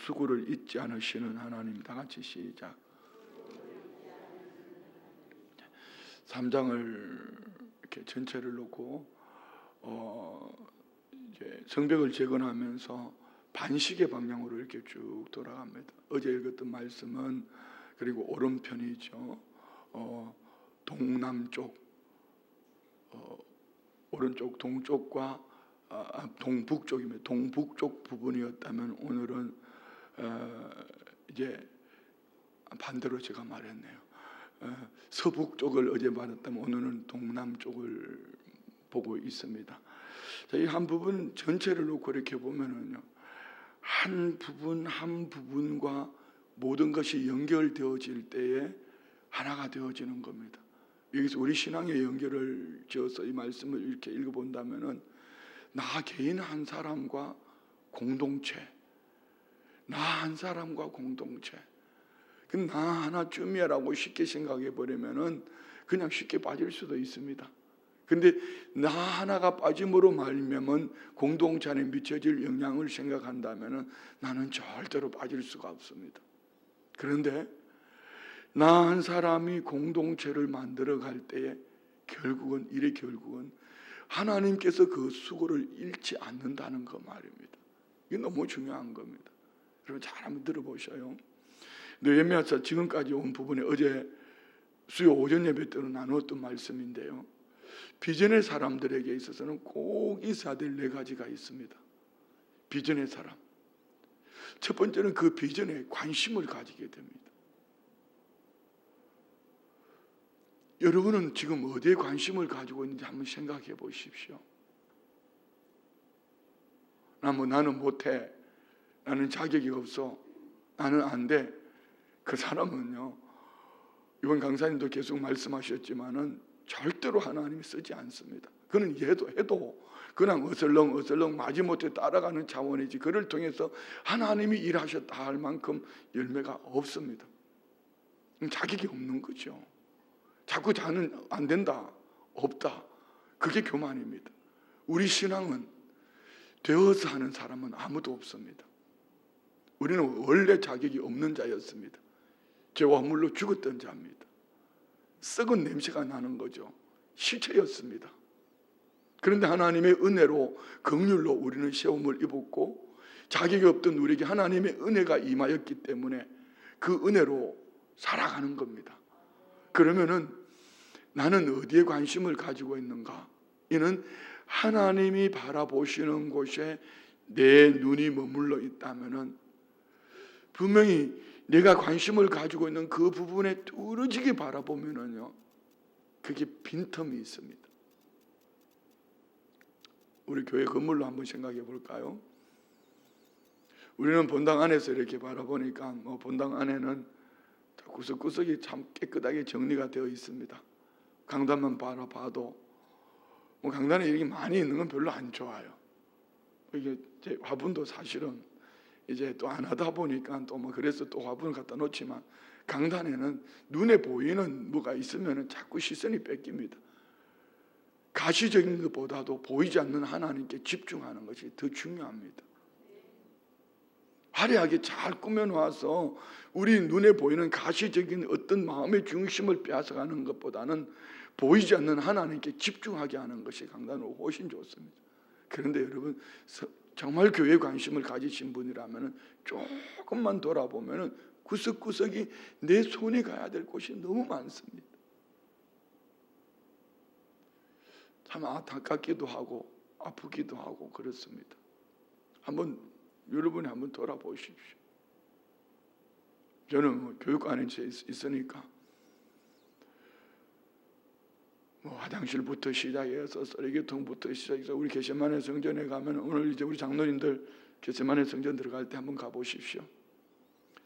수고를 잊지 않으시는 하나님. 다 같이 시작. 3장을 이렇게 전체를 놓고 이제 성벽을 재건하면서 반식의 방향으로 이렇게 쭉 돌아갑니다. 어제 읽었던 말씀은 그리고 오른편이죠. 동남쪽, 오른쪽 동쪽과 동북쪽입니다. 동북쪽 부분이었다면 오늘은 이제 반대로 제가 말했네요. 서북쪽을 어제 말했다면 오늘은 동남쪽을 보고 있습니다. 이 한 부분 전체를 놓고 이렇게 보면은요, 한 부분 한 부분과 모든 것이 연결되어질 때에 하나가 되어지는 겁니다. 여기서 우리 신앙의 연결을 지어서 이 말씀을 이렇게 읽어본다면은 나 개인 한 사람과 공동체, 나 한 사람과 공동체. 그 나 하나쯤이라고 쉽게 생각해 버리면은 그냥 쉽게 빠질 수도 있습니다. 근데 나 하나가 빠짐으로 말미암은 공동체 안에 미쳐질 영향을 생각한다면은 나는 절대로 빠질 수가 없습니다. 그런데 나 한 사람이 공동체를 만들어 갈 때에 결국은 하나님께서 그 수고를 잃지 않는다는 거 말입니다. 이게 너무 중요한 겁니다. 여러분 잘 한번 들어보셔요. 느헤미야서 지금까지 온 부분에 어제 수요 오전 예배 때로 나누었던 말씀인데요, 비전의 사람들에게 있어서는 꼭 있어야 될 4가지가 있습니다. 비전의 사람. 첫 번째는 그 비전에 관심을 가지게 됩니다. 여러분은 지금 어디에 관심을 가지고 있는지 한번 생각해 보십시오. 나는 못해, 나는 자격이 없어, 나는 안 돼. 그 사람은요, 이번 강사님도 계속 말씀하셨지만은 절대로 하나님이 쓰지 않습니다. 그는 해도 그냥 어슬렁 마지못해 따라가는 차원이지, 그를 통해서 하나님이 일하셨다 할 만큼 열매가 없습니다. 자격이 없는 거죠. 자꾸 자는 안 된다, 없다, 그게 교만입니다. 우리 신앙은 되어서 하는 사람은 아무도 없습니다. 우리는 원래 자격이 없는 자였습니다. 죄와 허물로 죽었던 자입니다. 썩은 냄새가 나는 거죠. 시체였습니다. 그런데 하나님의 은혜로, 긍휼로 우리는 시험을 입었고, 자격이 없던 우리에게 하나님의 은혜가 임하였기 때문에 그 은혜로 살아가는 겁니다. 그러면은 나는 어디에 관심을 가지고 있는가? 이는 하나님이 바라보시는 곳에 내 눈이 머물러 있다면은 분명히 내가 관심을 가지고 있는 그 부분에 뚫어지게 바라보면은요, 그게 빈틈이 있습니다. 우리 교회 건물로 한번 생각해 볼까요? 우리는 본당 안에서 이렇게 바라보니까 본당 안에는 구석구석이 참 깨끗하게 정리가 되어 있습니다. 강단만 바라봐도 강단에 이렇게 많이 있는 건 별로 안 좋아요. 이게 제 화분도 사실은 이제 또 안 하다 보니까 또 그래서 또 화분을 갖다 놓지만, 강단에는 눈에 보이는 뭐가 있으면 자꾸 시선이 뺏깁니다. 가시적인 것보다도 보이지 않는 하나님께 집중하는 것이 더 중요합니다. 화려하게 잘 꾸며놓아서 우리 눈에 보이는 가시적인 어떤 마음의 중심을 빼앗아가는 것보다는 보이지 않는 하나님께 집중하게 하는 것이 강단으로 훨씬 좋습니다. 그런데 여러분, 정말 교회에 관심을 가지신 분이라면 조금만 돌아보면 구석구석이 내 손이 가야 될 곳이 너무 많습니다. 참 안타깝기도 하고 아프기도 하고 그렇습니다. 여러분이 한번 돌아보십시오. 저는 교육관에 있으니까 화장실부터 시작해서 쓰레기통부터 시작해서 우리 게세마네 성전에 가면, 오늘 이제 우리 장로님들 게세마네 성전 들어갈 때 한번 가보십시오.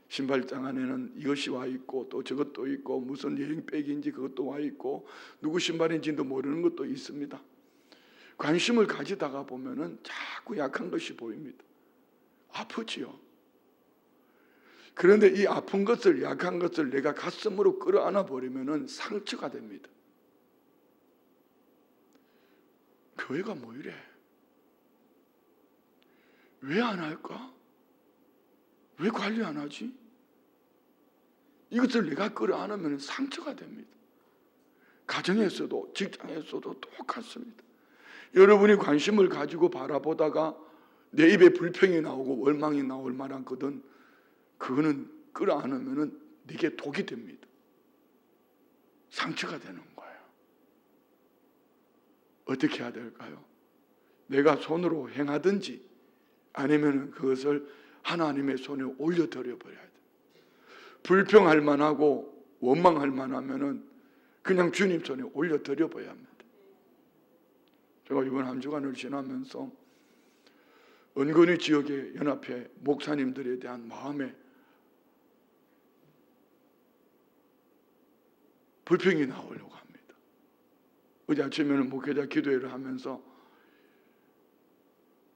신발장 안에는 이것이 와 있고 또 저것도 있고 무슨 여행백인지 그것도 와 있고 누구 신발인지도 모르는 것도 있습니다. 관심을 가지다가 보면은 자꾸 약한 것이 보입니다. 아프지요. 그런데 이 아픈 것을, 약한 것을 내가 가슴으로 끌어안아 버리면은 상처가 됩니다. 교회가 뭐 이래? 왜 안 할까? 왜 관리 안 하지? 이것을 내가 끌어안으면 상처가 됩니다. 가정에서도 직장에서도 똑같습니다. 여러분이 관심을 가지고 바라보다가 내 입에 불평이 나오고 원망이 나올 만한 거든 그거는 끌어안으면 네게 독이 됩니다. 상처가 되는 거예요. 어떻게 해야 될까요? 내가 손으로 행하든지 아니면 그것을 하나님의 손에 올려드려 버려야 돼요. 불평할 만하고 원망할 만하면은 그냥 주님 손에 올려드려 버려야 합니다. 제가 이번 한 주간을 지나면서 은근히 지역의 연합회 목사님들에 대한 마음에 불평이 나오려고 합니다. 어제 아침에는 목회자 기도회를 하면서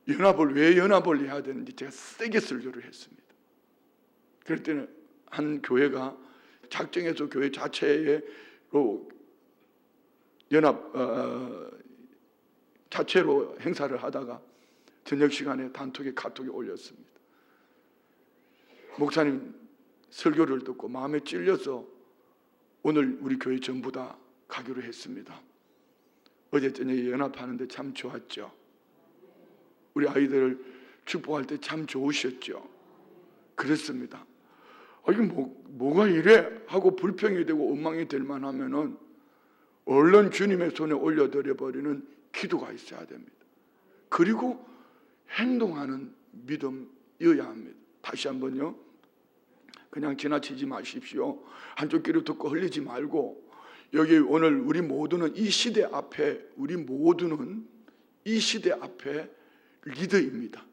왜 연합을 해야 되는지 제가 세게 설교를 했습니다. 그럴 때는 한 교회가 작정해서 교회 자체로 자체로 행사를 하다가 저녁 시간에 단톡에 카톡에 올렸습니다. 목사님 설교를 듣고 마음에 찔려서 오늘 우리 교회 전부 다 가기로 했습니다. 어제 저녁에 연합하는데 참 좋았죠. 우리 아이들을 축복할 때 참 좋으셨죠. 그렇습니다. 이게 뭐가 이래? 하고 불평이 되고 원망이 될 만하면은 얼른 주님의 손에 올려드려 버리는 기도가 있어야 됩니다. 그리고 행동하는 믿음이어야 합니다. 다시 한번요. 그냥 지나치지 마십시오. 한쪽 귀로 듣고 흘리지 말고 여기 오늘 우리 모두는 이 시대 앞에 리더입니다.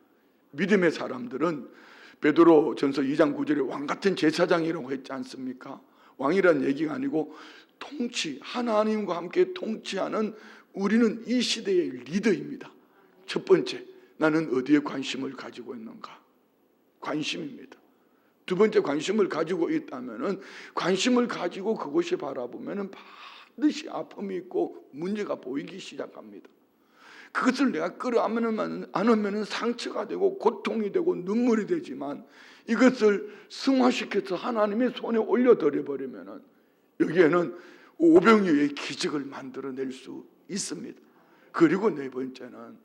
믿음의 사람들은 베드로 전서 2장 9절에 왕같은 제사장이라고 했지 않습니까? 왕이란 얘기가 아니고 하나님과 함께 통치하는 우리는 이 시대의 리더입니다. 첫 번째, 나는 어디에 관심을 가지고 있는가? 관심입니다. 두 번째, 관심을 가지고 있다면은 관심을 가지고 그곳에 바라보면은 반드시 아픔이 있고 문제가 보이기 시작합니다. 그것을 내가 끌어안으면 상처가 되고 고통이 되고 눈물이 되지만 이것을 승화시켜서 하나님의 손에 올려드려 버리면은 여기에는 오병이어의 기적을 만들어낼 수 있습니다. 그리고 네 번째는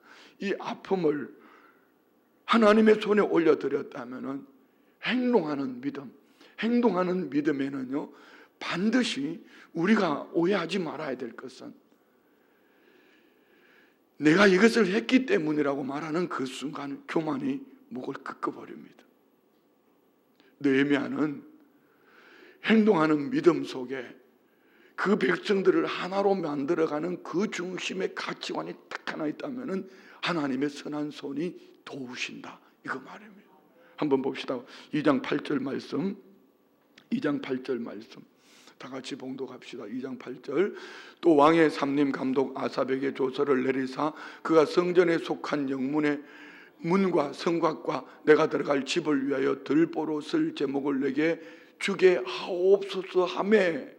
이 아픔을 하나님의 손에 올려드렸다면은 행동하는 믿음에는요 반드시 우리가 오해하지 말아야 될 것은 내가 이것을 했기 때문이라고 말하는 그 순간 교만이 목을 꺾어버립니다. 느헤미야는 행동하는 믿음 속에 그 백성들을 하나로 만들어가는 그 중심의 가치관이 딱 하나 있다면 하나님의 선한 손이 도우신다 이거 말입니다. 한번 봅시다. 2장 8절 말씀 다 같이 봉독합시다. 2장 8절. 또 왕의 삼림 감독 아삽에게 조서를 내리사 그가 성전에 속한 영문의 문과 성곽과 내가 들어갈 집을 위하여 들보로 쓸 제목을 내게 주게 하옵소서 하매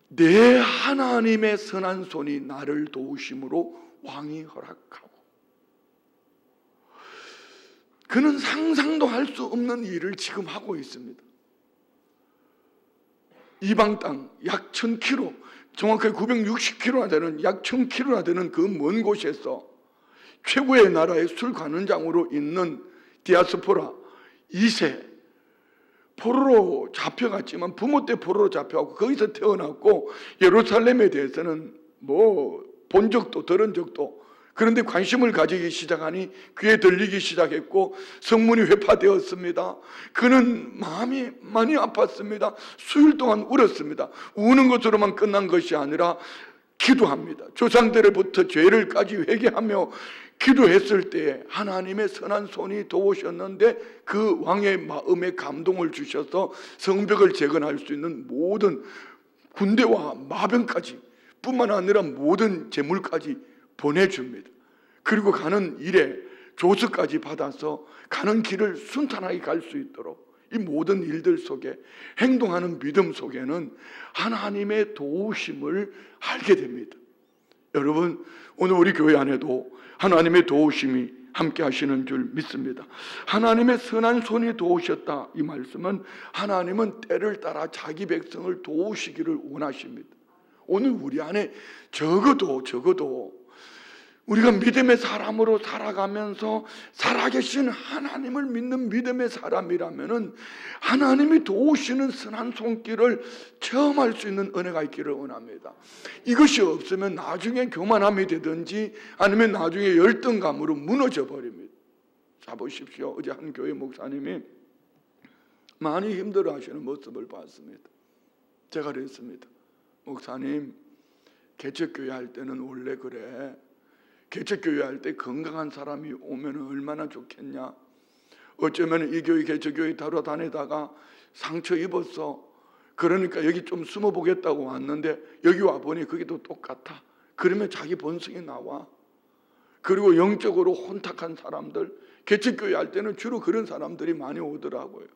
내 하나님의 선한 손이 나를 도우심으로 왕이 허락하고 그는 상상도 할 수 없는 일을 지금 하고 있습니다. 이방 땅 약 1000km 정확하게 960km나 되는 약 1000km나 되는 그 먼 곳에서 최고의 나라의 술 관원장으로 있는 디아스포라 2세 포로로 잡혀갔지만 부모 때 포로로 잡혀가고 거기서 태어났고 예루살렘에 대해서는 본 적도 들은 적도 그런데 관심을 가지기 시작하니 귀에 들리기 시작했고 성문이 회파되었습니다. 그는 마음이 많이 아팠습니다. 수일 동안 울었습니다. 우는 것으로만 끝난 것이 아니라 기도합니다. 조상들로부터 죄를까지 회개하며 기도했을 때에 하나님의 선한 손이 도우셨는데 그 왕의 마음에 감동을 주셔서 성벽을 재건할 수 있는 모든 군대와 마병까지 뿐만 아니라 모든 재물까지 보내줍니다. 그리고 가는 일에 조서까지 받아서 가는 길을 순탄하게 갈 수 있도록 이 모든 일들 속에 행동하는 믿음 속에는 하나님의 도우심을 알게 됩니다. 여러분 오늘 우리 교회 안에도 하나님의 도우심이 함께 하시는 줄 믿습니다. 하나님의 선한 손이 도우셨다. 이 말씀은 하나님은 때를 따라 자기 백성을 도우시기를 원하십니다. 오늘 우리 안에 적어도 우리가 믿음의 사람으로 살아가면서 살아계신 하나님을 믿는 믿음의 사람이라면은 하나님이 도우시는 선한 손길을 체험할 수 있는 은혜가 있기를 원합니다. 이것이 없으면 나중에 교만함이 되든지 아니면 나중에 열등감으로 무너져 버립니다. 자, 보십시오. 어제 한 교회 목사님이 많이 힘들어 하시는 모습을 봤습니다. 제가 그랬습니다. 목사님, 개척교회 할 때는 원래 그래. 개척교회 할 때 건강한 사람이 오면 얼마나 좋겠냐. 어쩌면 이 교회 개척교회 다니다가 상처 입었어. 그러니까 여기 좀 숨어보겠다고 왔는데 여기 와보니 그게 또 똑같아. 그러면 자기 본성이 나와. 그리고 영적으로 혼탁한 사람들, 개척교회 할 때는 주로 그런 사람들이 많이 오더라고요.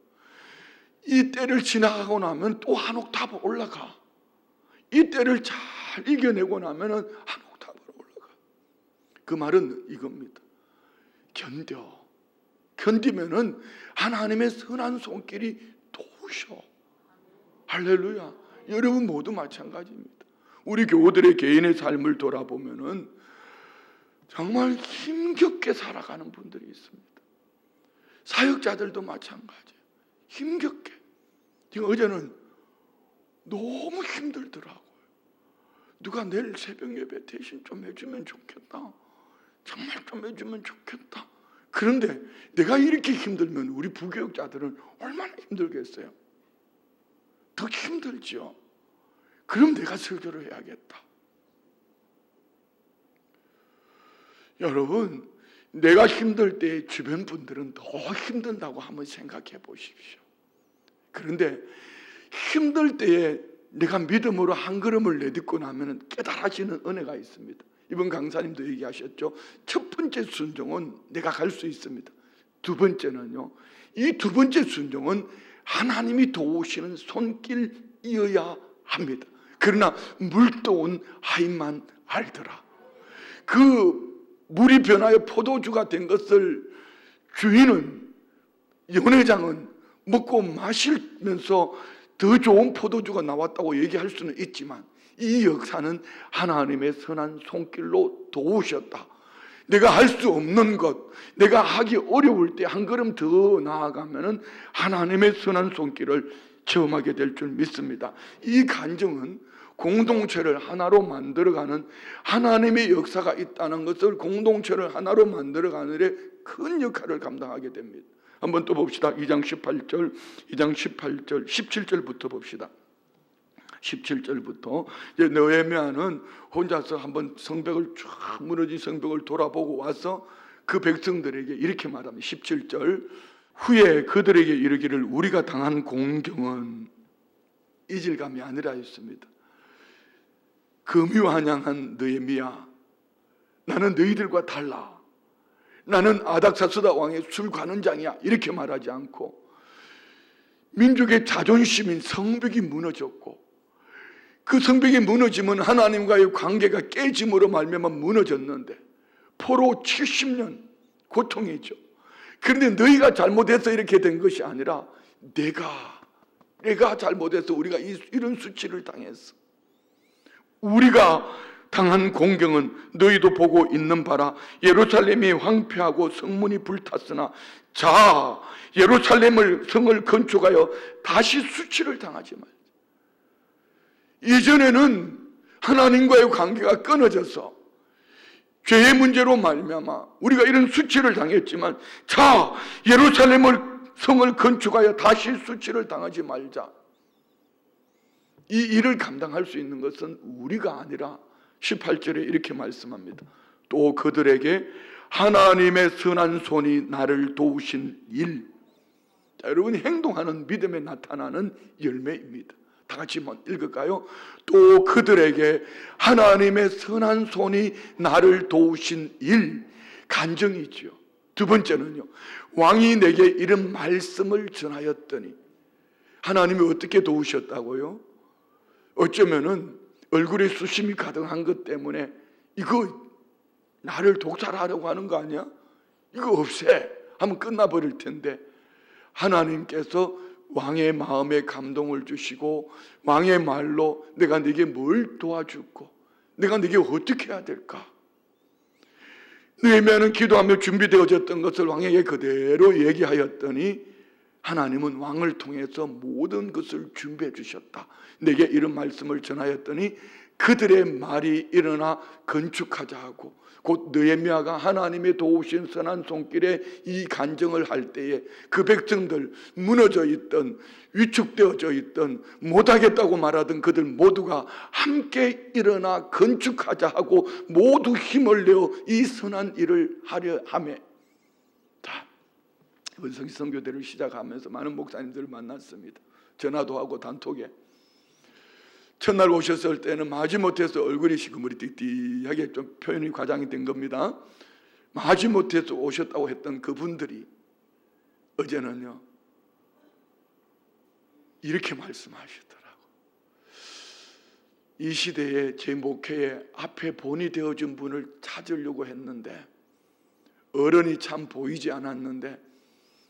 이 때를 지나가고 나면 또 한 옥타브 올라가. 이 때를 잘 이겨내고 나면은 한 그 말은 이겁니다. 견디면은 하나님의 선한 손길이 도우셔. 할렐루야. 여러분 모두 마찬가지입니다. 우리 교우들의 개인의 삶을 돌아보면은 정말 힘겹게 살아가는 분들이 있습니다. 사역자들도 마찬가지예요. 힘겹게. 지금 어제는 너무 힘들더라고요. 누가 내일 새벽 예배 대신 좀 해주면 좋겠다. 정말 좀 해주면 좋겠다. 그런데 내가 이렇게 힘들면 우리 부교육자들은 얼마나 힘들겠어요? 더 힘들죠. 그럼 내가 설교를 해야겠다. 여러분, 내가 힘들 때 주변 분들은 더 힘든다고 한번 생각해 보십시오. 그런데 힘들 때에 내가 믿음으로 한 걸음을 내딛고 나면 깨달아지는 은혜가 있습니다. 이번 강사님도 얘기하셨죠. 첫 번째 순종은 내가 갈 수 있습니다. 두 번째는요, 이 두 번째 순종은 하나님이 도우시는 손길이어야 합니다. 그러나 물도온 하인만 알더라. 그 물이 변하여 포도주가 된 것을 주인은, 연회장은 먹고 마시면서 더 좋은 포도주가 나왔다고 얘기할 수는 있지만 이 역사는 하나님의 선한 손길로 도우셨다. 내가 할 수 없는 것, 내가 하기 어려울 때 한 걸음 더 나아가면은 하나님의 선한 손길을 체험하게 될 줄 믿습니다. 이 간증은 공동체를 하나로 만들어가는 하나님의 역사가 있다는 것을, 공동체를 하나로 만들어가는 데 큰 역할을 감당하게 됩니다. 한번 또 봅시다. 2장 18절, 17절부터 봅시다. 17절부터 이제 느헤미야는 혼자서 한번 성벽을 쫙 무너진 성벽을 돌아보고 와서 그 백성들에게 이렇게 말합니다. 17절, 후에 그들에게 이르기를 우리가 당한 공경은 이질감이 아니라 했습니다. 금유한양한 느헤미야, 나는 너희들과 달라. 나는 아닥사스다 왕의 술 관원장이야. 이렇게 말하지 않고 민족의 자존심인 성벽이 무너졌고, 그 성벽이 무너지면 하나님과의 관계가 깨짐으로 말미암아 무너졌는데 포로 70년 고통이죠. 그런데 너희가 잘못해서 이렇게 된 것이 아니라 내가 잘못해서 우리가 이런 수치를 당했어. 우리가 당한 공경은 너희도 보고 있는 바라. 예루살렘이 황폐하고 성문이 불탔으나 자, 예루살렘을 성을 건축하여 다시 수치를 당하지 말자. 이전에는 하나님과의 관계가 끊어져서 죄의 문제로 말미암아 우리가 이런 수치를 당했지만, 자, 예루살렘을 성을 건축하여 다시 수치를 당하지 말자. 이 일을 감당할 수 있는 것은 우리가 아니라 18절에 이렇게 말씀합니다. 또 그들에게 하나님의 선한 손이 나를 도우신 일. 자, 여러분이 행동하는 믿음에 나타나는 열매입니다. 다 같이 한번 읽을까요? 또 그들에게 하나님의 선한 손이 나를 도우신 일. 간증이죠. 두 번째는요, 왕이 내게 이런 말씀을 전하였더니. 하나님이 어떻게 도우셨다고요? 어쩌면은 얼굴에 수심이 가득한 것 때문에 이거 나를 독살하려고 하는 거 아니야? 이거 없애 하면 끝나버릴 텐데 하나님께서 왕의 마음에 감동을 주시고 왕의 말로 내가 네게 뭘 도와줄까? 내가 네게 어떻게 해야 될까? 느헤미야는 기도하며 준비되어졌던 것을 왕에게 그대로 얘기하였더니 하나님은 왕을 통해서 모든 것을 준비해 주셨다. 내게 이런 말씀을 전하였더니 그들의 말이 일어나 건축하자 하고 곧 느헤미야가 하나님의 도우신 선한 손길에 이 간증을 할 때에 그 백성들 무너져 있던 위축되어져 있던 못하겠다고 말하던 그들 모두가 함께 일어나 건축하자 하고 모두 힘을 내어 이 선한 일을 하려 하매 자, 이번 성교대를 시작하면서 많은 목사님들을 만났습니다. 전화도 하고 단톡에 첫날 오셨을 때는 마지못해서 얼굴이 시커머리띠띠하게 좀 표현이 과장이 된 겁니다. 마지못해서 오셨다고 했던 그분들이 어제는요 이렇게 말씀하시더라고. 이 시대에 제 목회에 앞에 본이 되어준 분을 찾으려고 했는데 어른이 참 보이지 않았는데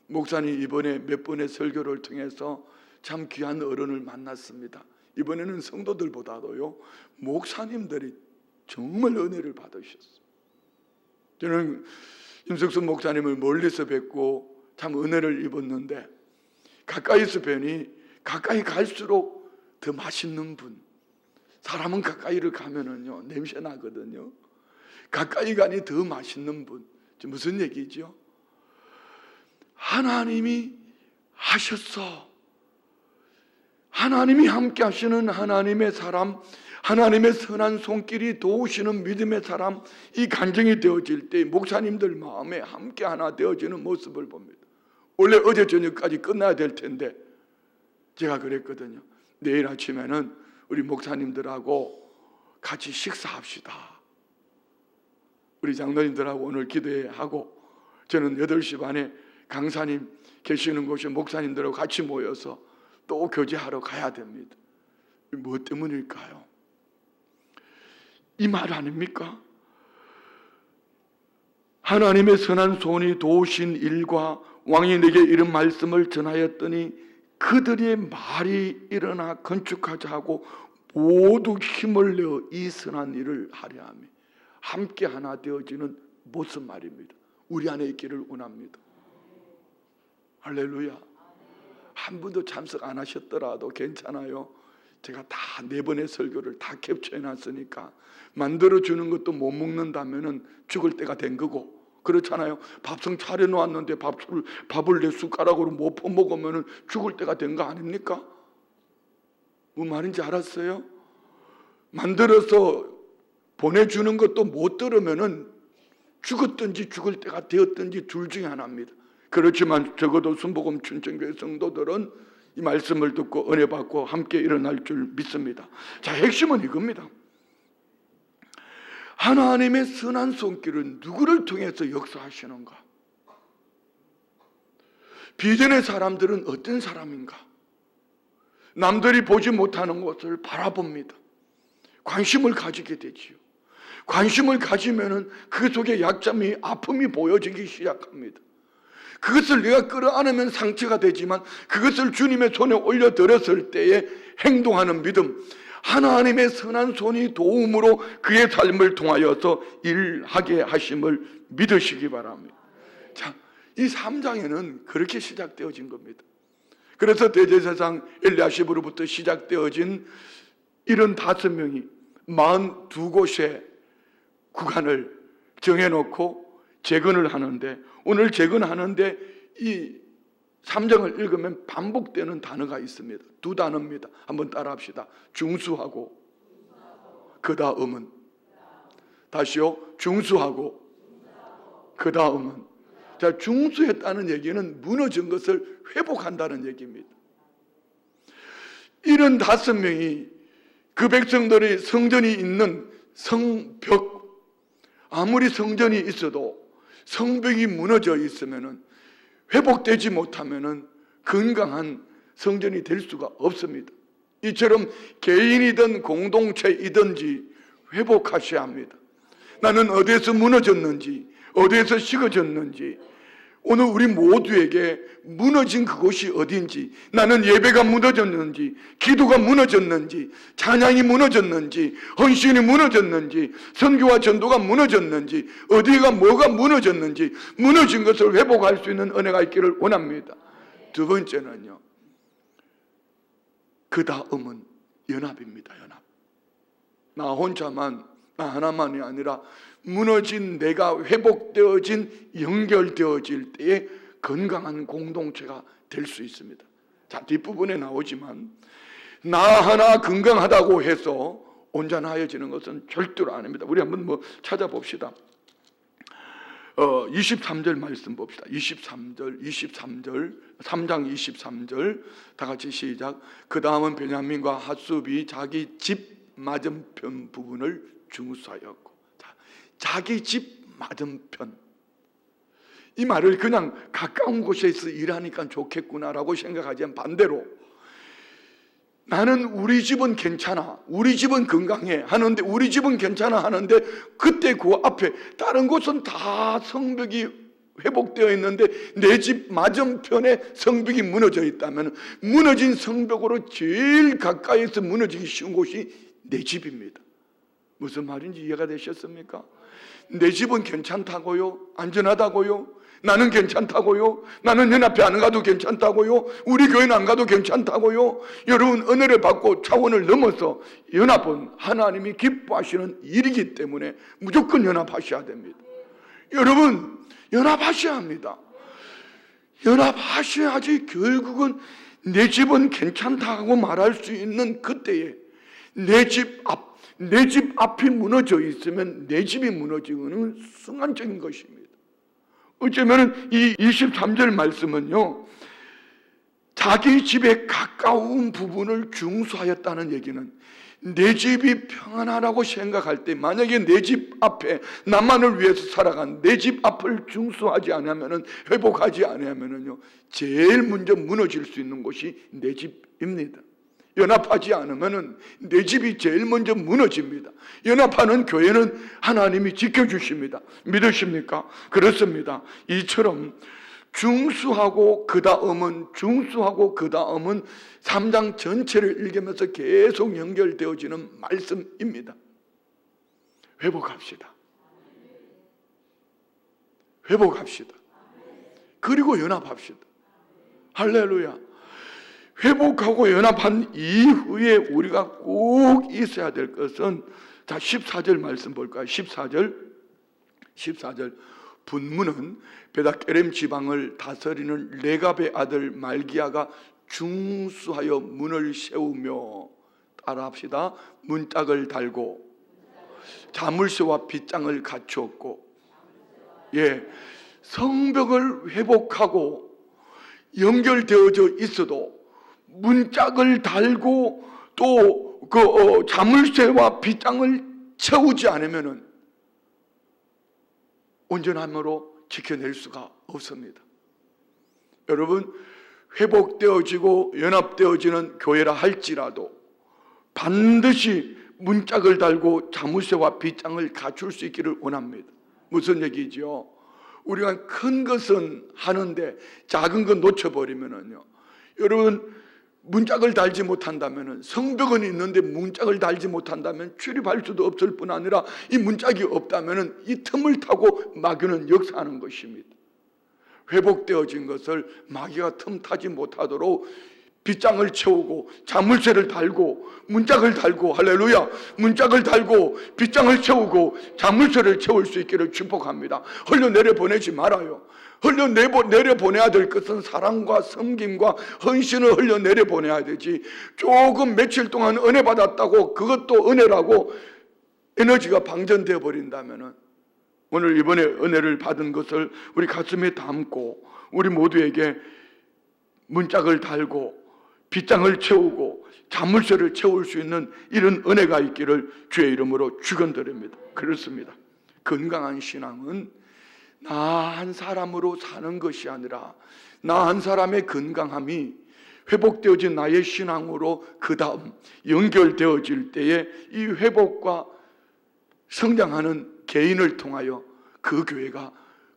목사님 이번에 몇 번의 설교를 통해서 참 귀한 어른을 만났습니다. 이번에는 성도들보다도요 목사님들이 정말 은혜를 받으셨어요. 저는 임석수 목사님을 멀리서 뵙고 참 은혜를 입었는데 가까이서 뵈니 가까이 갈수록 더 맛있는 분. 사람은 가까이를 가면은요 냄새 나거든요. 가까이 가니 더 맛있는 분. 무슨 얘기죠? 하나님이 하셨어. 하나님이 함께 하시는 하나님의 사람, 하나님의 선한 손길이 도우시는 믿음의 사람, 이 간증이 되어질 때 목사님들 마음에 함께 하나 되어지는 모습을 봅니다. 원래 어제 저녁까지 끝나야 될 텐데 제가 그랬거든요. 내일 아침에는 우리 목사님들하고 같이 식사합시다. 우리 장로님들하고 오늘 기도하고 저는 8시 반에 강사님 계시는 곳에 목사님들하고 같이 모여서 또 교제하러 가야 됩니다. 뭐 때문일까요? 이 말 아닙니까? 하나님의 선한 손이 도우신 일과 왕이 내게 이런 말씀을 전하였더니 그들의 말이 일어나 건축하자 하고 모두 힘을 내어 이 선한 일을 하려 하며 함께 하나 되어지는 모습 말입니다. 우리 안에 있기를 원합니다. 할렐루야. 한 분도 참석 안 하셨더라도 괜찮아요. 제가 다 4번의 설교를 다 캡처해 놨으니까 만들어주는 것도 못 먹는다면 죽을 때가 된 거고 그렇잖아요. 밥상 차려 놓았는데 밥을 내 숟가락으로 못 퍼먹으면 죽을 때가 된 거 아닙니까? 뭐 말인지 알았어요? 만들어서 보내주는 것도 못 들으면 죽었든지 죽을 때가 되었든지 둘 중에 하나입니다. 그렇지만 적어도 순복음 춘천교회 성도들은 이 말씀을 듣고 은혜 받고 함께 일어날 줄 믿습니다. 자, 핵심은 이겁니다. 하나님의 선한 손길은 누구를 통해서 역사하시는가? 비전의 사람들은 어떤 사람인가? 남들이 보지 못하는 것을 바라봅니다. 관심을 가지게 되지요. 관심을 가지면은 그 속에 약점이 아픔이 보여지기 시작합니다. 그것을 내가 끌어안으면 상처가 되지만 그것을 주님의 손에 올려드렸을 때에 행동하는 믿음, 하나님의 선한 손이 도움으로 그의 삶을 통하여서 일하게 하심을 믿으시기 바랍니다. 자, 이 3장에는 그렇게 시작되어진 겁니다. 그래서 대제사장 엘리야십으로부터 시작되어진 75명이 42곳의 구간을 정해놓고 재건을 하는데 오늘 재건하는데 이 3장을 읽으면 반복되는 단어가 있습니다. 2단어입니다. 한번 따라합시다. 중수하고 그 다음은 다시요. 중수하고 그 다음은 자, 중수했다는 얘기는 무너진 것을 회복한다는 얘기입니다. 75명이 그 백성들이 성전이 있는 성벽, 아무리 성전이 있어도 성벽이 무너져 있으면 회복되지 못하면 건강한 성전이 될 수가 없습니다. 이처럼 개인이든 공동체이든지 회복하셔야 합니다. 나는 어디에서 무너졌는지, 어디에서 식어졌는지, 오늘 우리 모두에게 무너진 그곳이 어딘지, 나는 예배가 무너졌는지, 기도가 무너졌는지, 찬양이 무너졌는지, 헌신이 무너졌는지, 선교와 전도가 무너졌는지, 어디가 뭐가 무너졌는지, 무너진 것을 회복할 수 있는 은혜가 있기를 원합니다. 두 번째는요, 그 다음은 연합입니다. 연합. 나 혼자만, 나 하나만이 아니라 무너진 내가 회복되어진, 연결되어질 때에 건강한 공동체가 될 수 있습니다. 자, 뒷부분에 나오지만 나 하나 건강하다고 해서 온전하여지는 것은 절대로 아닙니다. 우리 한번 찾아봅시다. 23절 말씀 봅시다. 23절 3장 23절 다 같이 시작. 그 다음은 베냐민과 핫숲이 자기 집 맞은편 부분을 중수하였고, 자기 집 맞은편, 이 말을 그냥 가까운 곳에서 일하니까 좋겠구나라고 생각하지만 반대로 나는 우리 집은 괜찮아, 우리 집은 건강해 하는데, 우리 집은 괜찮아 하는데 그때 그 앞에 다른 곳은 다 성벽이 회복되어 있는데 내 집 맞은편에 성벽이 무너져 있다면 무너진 성벽으로 제일 가까이서 무너지기 쉬운 곳이 내 집입니다. 무슨 말인지 이해가 되셨습니까? 내 집은 괜찮다고요? 안전하다고요? 나는 괜찮다고요? 나는 연합회 안 가도 괜찮다고요? 우리 교회는 안 가도 괜찮다고요? 여러분, 은혜를 받고 차원을 넘어서 연합은 하나님이 기뻐하시는 일이기 때문에 무조건 연합하셔야 됩니다. 여러분, 연합하셔야 합니다. 연합하셔야지 결국은 내 집은 괜찮다고 말할 수 있는 그때에 내 집 앞이 무너져 있으면 내 집이 무너지는 순간적인 것입니다. 어쩌면 이 23절 말씀은요, 자기 집에 가까운 부분을 중수하였다는 얘기는 내 집이 평안하라고 생각할 때, 만약에 내 집 앞에 나만을 위해서 살아간 내 집 앞을 중수하지 않으면, 회복하지 않으면요, 제일 먼저 무너질 수 있는 곳이 내 집입니다. 연합하지 않으면 내 집이 제일 먼저 무너집니다. 연합하는 교회는 하나님이 지켜주십니다. 믿으십니까? 그렇습니다. 이처럼 중수하고 그 다음은 3장 전체를 읽으면서 계속 연결되어지는 말씀입니다. 회복합시다. 회복합시다. 그리고 연합합시다. 할렐루야. 회복하고 연합한 이후에 우리가 꼭 있어야 될 것은, 자, 14절 말씀 볼까요? 14절 분문은 베다케렘 지방을 다스리는 레갑의 아들 말기야가 중수하여 문을 세우며, 따라합시다. 문짝을 달고 자물쇠와 빗장을 갖추었고, 성벽을 회복하고 연결되어져 있어도 문짝을 달고 또 자물쇠와 빗장을 채우지 않으면 온전함으로 지켜낼 수가 없습니다. 여러분, 회복되어지고 연합되어지는 교회라 할지라도 반드시 문짝을 달고 자물쇠와 빗장을 갖출 수 있기를 원합니다. 무슨 얘기죠? 우리가 큰 것은 하는데 작은 건 놓쳐버리면요, 여러분, 문짝을 달지 못한다면, 성벽은 있는데 문짝을 달지 못한다면 출입할 수도 없을 뿐 아니라 이 문짝이 없다면 이 틈을 타고 마귀는 역사하는 것입니다. 회복되어진 것을 마귀가 틈 타지 못하도록 빗장을 채우고 자물쇠를 달고 문짝을 달고, 할렐루야, 문짝을 달고 빗장을 채우고 자물쇠를 채울 수 있기를 축복합니다. 흘려내려 보내지 말아요. 흘려내려 보내야 될 것은 사랑과 섬김과 헌신을 흘려내려 보내야 되지, 조금 며칠 동안 은혜 받았다고 그것도 은혜라고 에너지가 방전되어 버린다면, 오늘 이번에 은혜를 받은 것을 우리 가슴에 담고 우리 모두에게 문짝을 달고 빗장을 채우고 자물쇠를 채울 수 있는 이런 은혜가 있기를 주의 이름으로 축원드립니다. 그렇습니다. 건강한 신앙은 나 한 사람으로 사는 것이 아니라 나 한 사람의 건강함이 회복되어진 나의 신앙으로 그 다음 연결되어질 때에 이 회복과 성장하는 개인을 통하여 그 교회가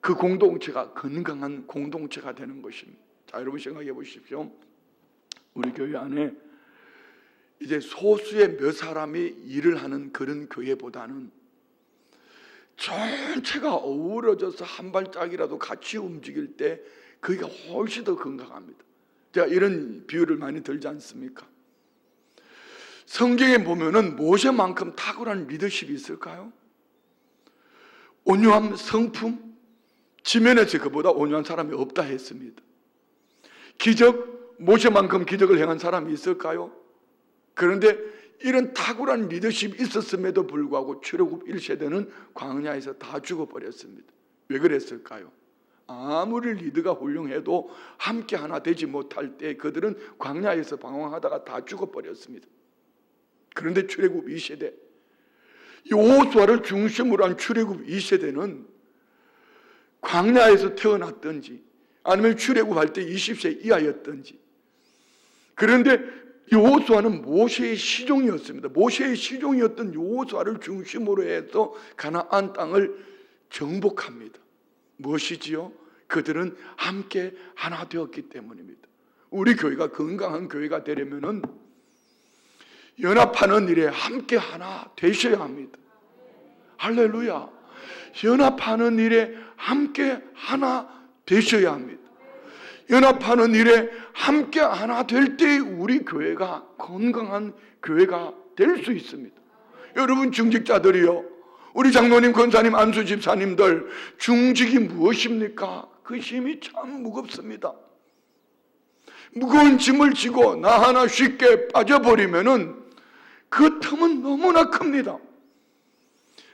그 공동체가 건강한 공동체가 되는 것입니다. 자, 여러분 생각해 보십시오. 우리 교회 안에 이제 소수의 몇 사람이 일을 하는 그런 교회보다는 전체가 어우러져서 한 발짝이라도 같이 움직일 때 거기가 훨씬 더 건강합니다. 제가 이런 비유를 많이 들지 않습니까? 성경에 보면은 모세만큼 탁월한 리더십이 있을까요? 온유함, 성품, 지면에서 그보다 온유한 사람이 없다 했습니다. 기적, 모세만큼 기적을 행한 사람이 있을까요? 그런데 이런 탁월한 리더십이 있었음에도 불구하고 출애굽 1세대는 광야에서 다 죽어버렸습니다. 왜 그랬을까요? 아무리 리더가 훌륭해도 함께 하나 되지 못할 때 그들은 광야에서 방황하다가 다 죽어버렸습니다. 그런데 출애굽 2세대, 여호수아를 중심으로 한 출애굽 2세대는 광야에서 태어났든지 아니면 출애굽할 때 20세 이하였든지, 그런데 여호수아는 모세의 시종이었습니다. 모세의 시종이었던 여호수아를 중심으로 해서 가나안 땅을 정복합니다. 무엇이지요? 그들은 함께 하나 되었기 때문입니다. 우리 교회가 건강한 교회가 되려면은 연합하는 일에 함께 하나 되셔야 합니다. 할렐루야. 연합하는 일에 함께 하나 되셔야 합니다. 연합하는 일에 함께 하나 될 때 우리 교회가 건강한 교회가 될 수 있습니다. 여러분 중직자들이요, 우리 장로님, 권사님, 안수 집사님들, 중직이 무엇입니까? 그 힘이 참 무겁습니다. 무거운 짐을 지고 나 하나 쉽게 빠져버리면은 그 틈은 너무나 큽니다.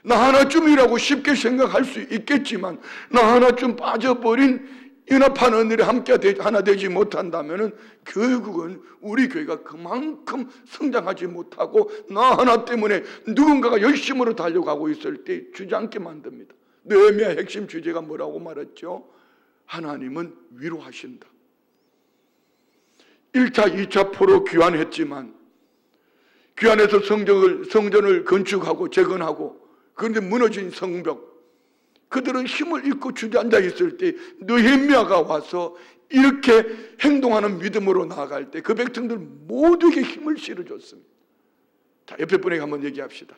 나 하나쯤이라고 쉽게 생각할 수 있겠지만 나 하나쯤 빠져버린 연합하는 일에 함께 하나 되지 못한다면 결국은 우리 교회가 그만큼 성장하지 못하고 나 하나 때문에 누군가가 열심으로 달려가고 있을 때 주저앉게 만듭니다. 느헤미야 핵심 주제가 뭐라고 말했죠? 하나님은 위로하신다. 1차, 2차 포로 귀환했지만 귀환해서 성전을 건축하고 재건하고, 그런데 무너진 성벽, 그들은 힘을 잃고 주저앉아 있을 때 느헤미야가 와서 이렇게 행동하는 믿음으로 나아갈 때 그 백성들 모두에게 힘을 실어줬습니다. 자, 옆에 분에게 한번 얘기합시다.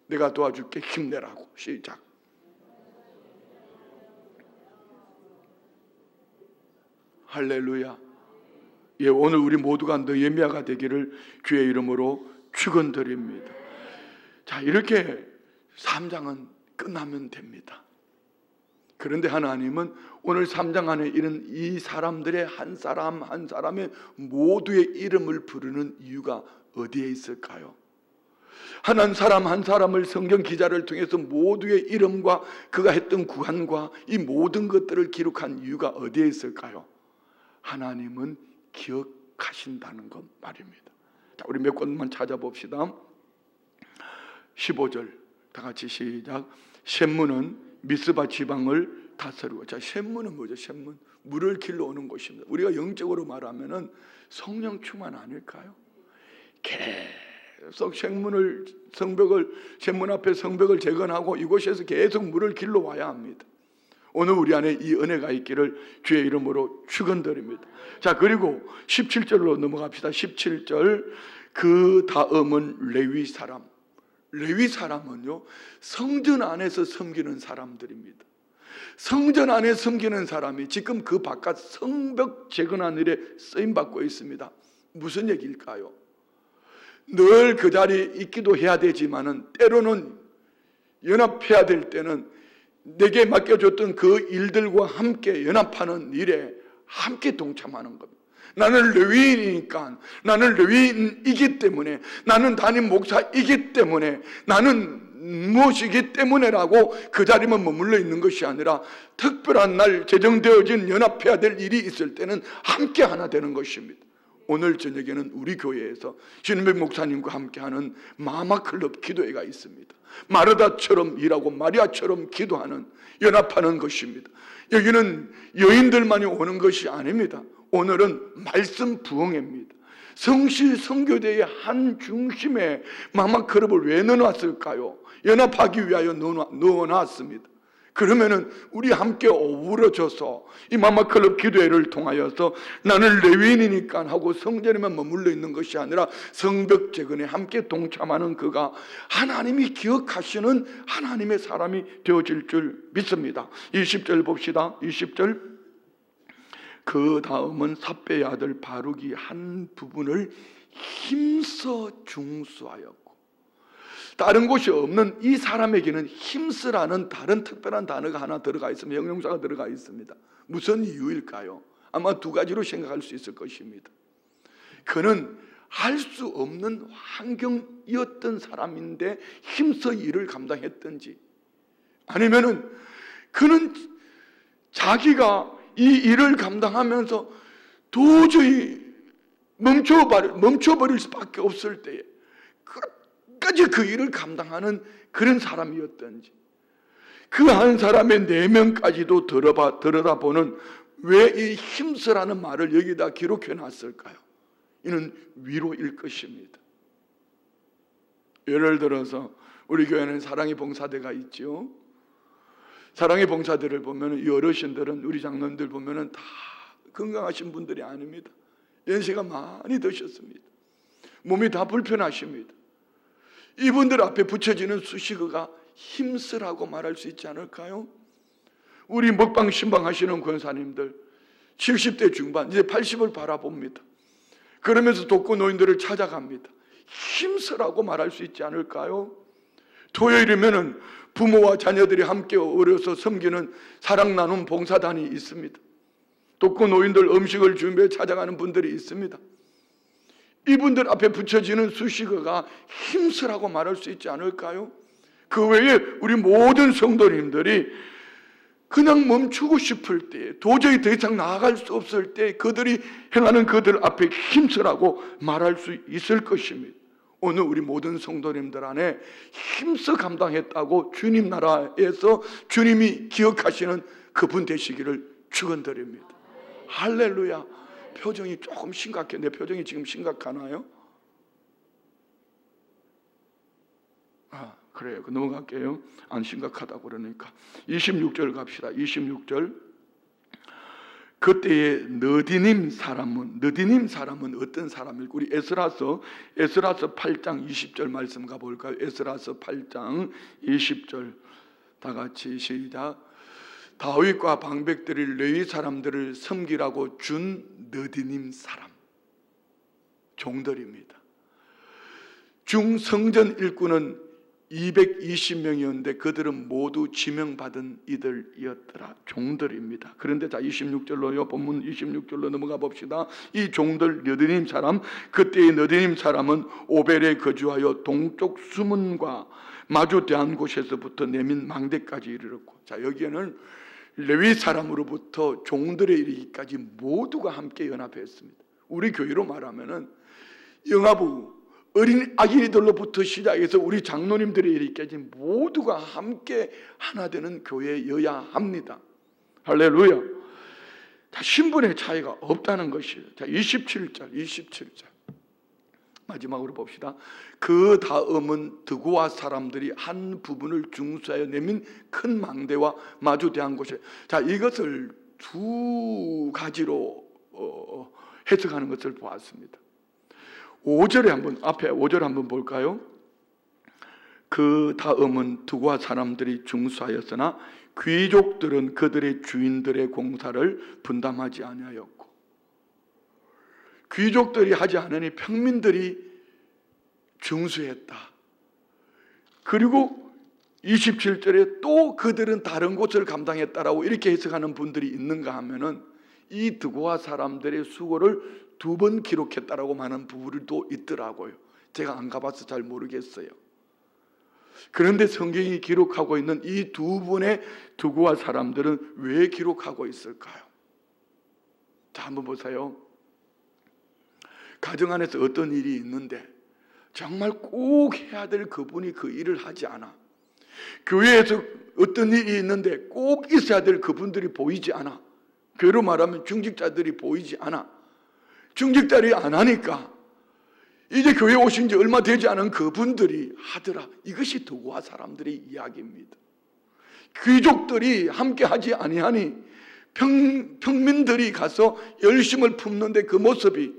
내가 도와줄게, 힘내라고. 시작. 할렐루야. 예, 오늘 우리 모두가 느헤미야가 되기를 주의 이름으로 축원드립니다. 자, 이렇게 3장은 끝나면 됩니다. 그런데 하나님은 오늘 3장 안에 이런 이 사람들의 한 사람 한 사람의 모두의 이름을 부르는 이유가 어디에 있을까요? 한 사람 한 사람을 성경 기자를 통해서 모두의 이름과 그가 했던 구간과 이 모든 것들을 기록한 이유가 어디에 있을까요? 하나님은 기억하신다는 것 말입니다. 자, 우리 몇 권만 찾아봅시다. 15절 다 같이 시작. 셈문은 미스바 지방을 다스리고. 자, 셈문은 뭐죠? 셈문, 물을 길러 오는 곳입니다. 우리가 영적으로 말하면은 성령 충만 아닐까요? 계속 셈문 앞에 성벽을 재건하고 이곳에서 계속 물을 길러 와야 합니다. 오늘 우리 안에 이 은혜가 있기를 주의 이름으로 축원드립니다. 자, 그리고 17절로 넘어갑시다. 17절, 그 다음은 레위 사람. 레위 사람은요, 성전 안에서 섬기는 사람들입니다. 성전 안에 섬기는 사람이 지금 그 바깥 성벽 재건한 일에 쓰임받고 있습니다. 무슨 얘기일까요? 늘 그 자리에 있기도 해야 되지만은 때로는 연합해야 될 때는 내게 맡겨줬던 그 일들과 함께 연합하는 일에 함께 동참하는 겁니다. 나는 레위인이니까, 나는 레위인이기 때문에, 나는 담임 목사이기 때문에, 나는 무엇이기 때문에라고 그 자리만 머물러 있는 것이 아니라 특별한 날 제정되어진 연합해야 될 일이 있을 때는 함께 하나 되는 것입니다. 오늘 저녁에는 우리 교회에서 신은백 목사님과 함께하는 마마클럽 기도회가 있습니다. 마르다처럼 일하고 마리아처럼 기도하는, 연합하는 것입니다. 여기는 여인들만이 오는 것이 아닙니다. 오늘은 말씀 부흥회입니다. 성시 성교대의 한 중심에 마마클럽을 왜 넣어놨을까요? 연합하기 위하여 넣어놨습니다. 그러면은 우리 함께 어우러져서 이 마마클럽 기도회를 통하여서 나는 레위인이니까 하고 성전에만 머물러 있는 것이 아니라 성벽 재건에 함께 동참하는 그가 하나님이 기억하시는 하나님의 사람이 되어질 줄 믿습니다. 20절 봅시다. 20절. 그 다음은 삽배의 아들 바룩이 한 부분을 힘써 중수하였고, 다른 곳이 없는 이 사람에게는 힘쓰라는 다른 특별한 단어가 하나 들어가 있습니다. 형용사가 들어가 있습니다. 무슨 이유일까요? 아마 두 가지로 생각할 수 있을 것입니다. 그는 할 수 없는 환경이었던 사람인데 힘써 일을 감당했던지, 아니면은 그는 자기가 이 일을 감당하면서 도저히 멈춰버릴 수밖에 없을 때에 끝까지 그 일을 감당하는 그런 사람이었던지, 그 한 사람의 내면까지도 들여다보는 왜 이 힘쓰라는 말을 여기다 기록해 놨을까요? 이는 위로일 것입니다. 예를 들어서 우리 교회는 사랑의 봉사대가 있죠. 사랑의 봉사대를 보면 이 어르신들은, 우리 장로님들 보면 다 건강하신 분들이 아닙니다. 연세가 많이 드셨습니다. 몸이 다 불편하십니다. 이분들 앞에 붙여지는 수식어가 힘쓰라고 말할 수 있지 않을까요? 우리 먹방 신방 하시는 권사님들 70대 중반, 이제 80을 바라봅니다. 그러면서 독거 노인들을 찾아갑니다. 힘쓰라고 말할 수 있지 않을까요? 토요일이면은 부모와 자녀들이 함께 어울려서 섬기는 사랑 나눔 봉사단이 있습니다. 독거 노인들 음식을 준비해 찾아가는 분들이 있습니다. 이분들 앞에 붙여지는 수식어가 힘쓰라고 말할 수 있지 않을까요? 그 외에 우리 모든 성도님들이 그냥 멈추고 싶을 때, 도저히 더 이상 나아갈 수 없을 때 그들이 행하는 그들 앞에 힘쓰라고 말할 수 있을 것입니다. 오늘 우리 모든 성도님들 안에 힘써 감당했다고 주님 나라에서 주님이 기억하시는 그분 되시기를 축원드립니다. 할렐루야. 표정이 조금 심각해. 내 표정이 지금 심각하나요? 그래요. 넘어갈게요. 안 심각하다고 그러니까. 26절 갑시다. 26절. 그때의 느디님 사람은 어떤 사람일까? 우리 에스라서 8장 20절 말씀 가볼까요? 에스라서 8장 20절 다 같이 시작. 다윗과 방백들이 레위 사람들을 섬기라고 준 느디님 사람, 종들입니다. 중성전 일꾼은 220명이었는데 그들은 모두 지명받은 이들이었더라. 종들입니다. 그런데 자 26절로요. 본문 26절로 넘어가 봅시다. 이 종들 느디님 사람, 그때의 느디님 사람은 오벨에 거주하여 동쪽 수문과 마주 대한 곳에서부터 내민 망대까지 이르렀고, 자 여기에는 레위 사람으로부터 종들에 이르기까지 모두가 함께 연합했습니다. 우리 교회로 말하면은 영아부 어린 아기들로부터 시작해서 우리 장로님들에 이르기까지 모두가 함께 하나 되는 교회여야 합니다. 할렐루야. 자, 신분의 차이가 없다는 것이에요. 자, 27절 마지막으로 봅시다. 그 다음은 드고아 사람들이 한 부분을 중수하여 내민 큰 망대와 마주대한 곳에, 자 이것을 두 가지로 해석하는 것을 보았습니다. 5절에 한번, 앞에 5절 한번 볼까요? 그 다음은 드고아 사람들이 중수하였으나 귀족들은 그들의 주인들의 공사를 분담하지 아니하였고, 귀족들이 하지 않으니 평민들이 중수했다. 그리고 27절에 또 그들은 다른 곳을 감당했다라고 이렇게 해석하는 분들이 있는가 하면은 이 드고아 사람들의 수고를 2번 기록했다라고 하는 부분도 있더라고요. 제가 안 가봐서 잘 모르겠어요. 그런데 성경이 기록하고 있는 이 2분의 드고아 사람들은 왜 기록하고 있을까요? 자, 한번 보세요. 가정 안에서 어떤 일이 있는데 정말 꼭 해야 될 그분이 그 일을 하지 않아. 교회에서 어떤 일이 있는데 꼭 있어야 될 그분들이 보이지 않아. 교회로 말하면 중직자들이 보이지 않아. 중직자들이 안 하니까 이제 교회 오신 지 얼마 되지 않은 그분들이 하더라. 이것이 드고아 사람들의 이야기입니다. 귀족들이 함께 하지 아니하니 평민들이 가서 열심을 품는데 그 모습이,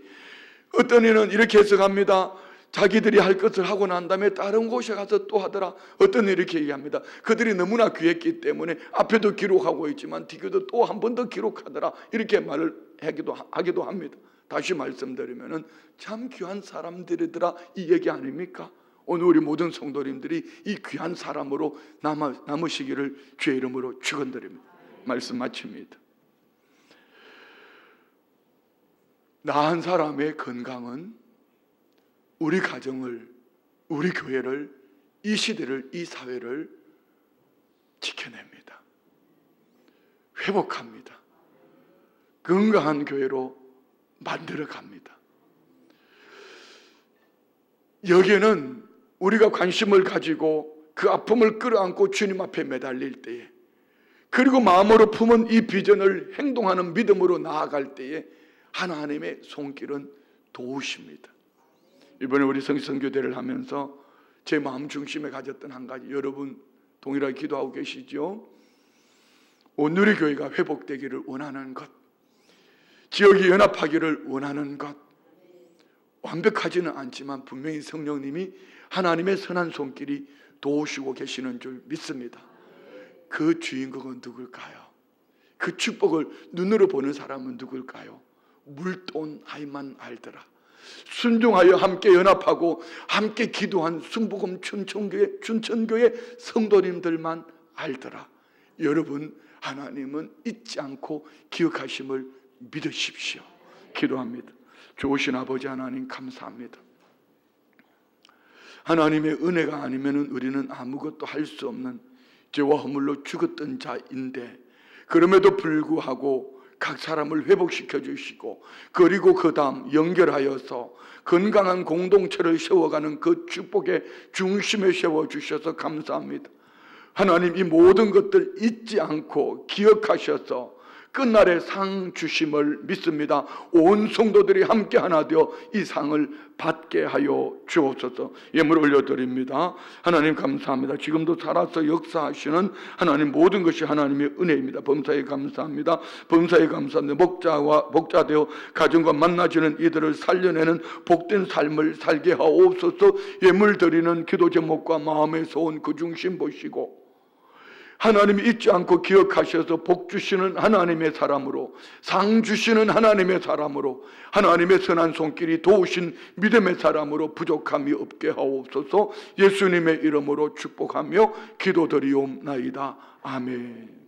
어떤 이는 이렇게 해석합니다. 자기들이 할 것을 하고 난 다음에 다른 곳에 가서 또 하더라. 어떤 이는 이렇게 얘기합니다. 그들이 너무나 귀했기 때문에 앞에도 기록하고 있지만 뒤에도 또 한 번 더 기록하더라. 이렇게 말을 하기도 합니다. 다시 말씀드리면 참 귀한 사람들이더라, 이 얘기 아닙니까? 오늘 우리 모든 성도님들이 이 귀한 사람으로 남으시기를 주의 이름으로 축원드립니다. 말씀 마칩니다. 나 한 사람의 건강은 우리 가정을, 우리 교회를, 이 시대를, 이 사회를 지켜냅니다. 회복합니다. 건강한 교회로 만들어 갑니다. 여기에는 우리가 관심을 가지고 그 아픔을 끌어안고 주님 앞에 매달릴 때에, 그리고 마음으로 품은 이 비전을 행동하는 믿음으로 나아갈 때에 하나님의 손길은 도우십니다. 이번에 우리 성교대를 하면서 제 마음 중심에 가졌던 한 가지, 여러분 동일하게 기도하고 계시죠? 오늘의 교회가 회복되기를 원하는 것, 지역이 연합하기를 원하는 것, 완벽하지는 않지만 분명히 성령님이 하나님의 선한 손길이 도우시고 계시는 줄 믿습니다. 그 주인공은 누굴까요? 그 축복을 눈으로 보는 사람은 누굴까요? 물돈 하이만 알더라. 순종하여 함께 연합하고 함께 기도한 순복음 춘천교회 성도님들만 알더라. 여러분, 하나님은 잊지 않고 기억하심을 믿으십시오. 기도합니다. 좋으신 아버지 하나님, 감사합니다. 하나님의 은혜가 아니면 우리는 아무것도 할 수 없는 죄와 허물로 죽었던 자인데, 그럼에도 불구하고 각 사람을 회복시켜 주시고, 그리고 그 다음 연결하여서 건강한 공동체를 세워가는 그 축복의 중심에 세워주셔서 감사합니다. 하나님, 이 모든 것들 잊지 않고 기억하셔서 끝날에 상 주심을 믿습니다. 온 성도들이 함께 하나 되어 이 상을 받게 하여 주옵소서. 예물 올려드립니다. 하나님 감사합니다. 지금도 살아서 역사하시는 하나님, 모든 것이 하나님의 은혜입니다. 범사에 감사합니다. 범사에 감사합니다. 목자 되어 가정과 만나지는 이들을 살려내는 복된 삶을 살게 하옵소서. 예물 드리는 기도 제목과 마음에서 온 그 중심 보시고 하나님이 잊지 않고 기억하셔서 복 주시는 하나님의 사람으로, 상 주시는 하나님의 사람으로, 하나님의 선한 손길이 도우신 믿음의 사람으로 부족함이 없게 하옵소서. 예수님의 이름으로 축복하며 기도드리옵나이다. 아멘.